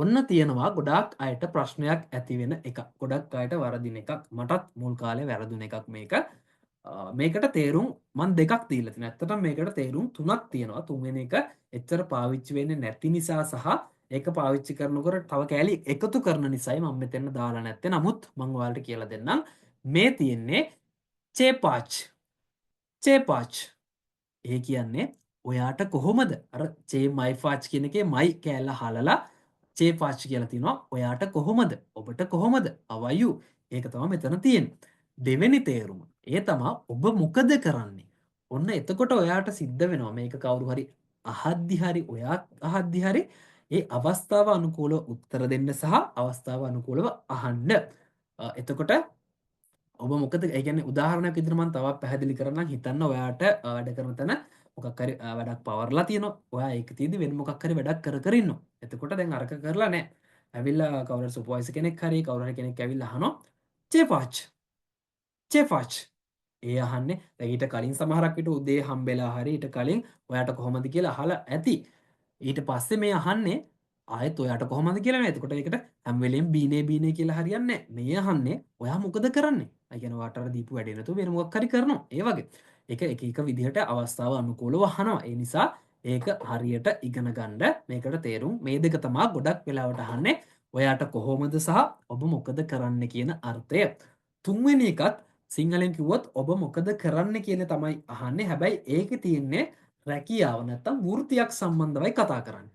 ඔන්න තියෙනවා ගොඩාක් අයට ප්‍රශ්නයක් ඇති වෙන එක. ගොඩක් අයට වරදින එකක්. මටත් මුල් කාලේ වැරදුන එකක් මේක. මේකට තේරුම් මන් දෙකක් දීලා තියෙනවා. ඇත්තටම මේකට තේරුම් තුනක් තියෙනවා. තුන්වෙනි එක එච්චර පාවිච්චි වෙන්නේ නැති නිසා සහ ඒක පාවිච්චි කරනකොට තව කෑලි එකතු කරන නිසායි මම මෙතන දාලා නැත්තේ. නමුත් මම ඔයාලට කියලා දෙන්නම්. මේ තියෙන්නේ චේපාච්. චේපාච්. ඒ කියන්නේ ඔයාට කොහොමද අර චේ මයි ෆාච් කියන එකේ මයි කෑල්ල හලලා චේ පාච් කියලා තිනවා. ඔයාට කොහොමද? ඔබට කොහොමද? අවයු. ඒක තමයි මෙතන තියෙන්නේ. දෙවෙනි තේරුම. ඒ තමා ඔබ මොකද කරන්නේ? ඔන්න එතකොට ඔයාට සිද්ධ වෙනවා මේක කවුරු හරි අහද්දි හරි ඔයා අහද්දි හරි ඒ අවස්ථාව අනුකූලව උත්තර දෙන්න සහ අවස්ථාව අනුකූලව අහන්න. එතකොට ඔබ මොකද ඒ කියන්නේ උදාහරණයක් විදිහට මම තවත් පැහැදිලි කරන්නම්. හිතන්න ඔයාට වැඩ කරන තැන මොකක් හරි වැඩක් පවර්ලා තියෙනවා. ඔයා ඒක තියදී වෙන මොකක් හරි වැඩක් කර කර ඉන්නවා. එතකොට දැන් අරක කරලා නැහැ. ඇවිල්ලා කවුරු හරි සුපර්වයිසර් කෙනෙක් හරි කවුරු හරි කෙනෙක් ඇවිල්ලා අහනවා චේපාච් චේපාච් ඒ අහන්නේ දැන් ඊට කලින් සමහරක් විට උදේ හම්බෙලා හරි ඊට කලින් ඔයාට කොහොමද කියලා අහලා ඇති. ඊට පස්සේ මේ අහන්නේ ආයෙත් ඔයාට කොහොමද කියලා නේ. එතකොට ඒකට හැම වෙලෙම බීනේ කියලා හරියන්නේ නැහැ. මේ අහන්නේ ඔයා මොකද කරන්නේ? අය කියන ඔයාට අර දීපු වැඩේ නැතුව වෙන මොකක් හරි කරනවා. ඒ වගේ. ඒක එක එක විදිහට අවස්ථාව අනුකූලව අහනවා. ඒ නිසා ඒක හරියට ඉගෙන ගන්න මේකට තේරුම් මේ දෙක තමයි ගොඩක් වෙලාවට අහන්නේ ඔයාට කොහොමද සහ ඔබ මොකද කරන්න කියන අර්ථය. තුන්වෙනි එකත් සිංහලෙන් කිව්වොත් ඔබ මොකද කරන්න කියන තමයි අහන්නේ. හැබැයි ඒකේ තියෙන්නේ රැකියාව නැත්තම් වෘත්තියක් සම්බන්ධවයි කතා කරන්නේ.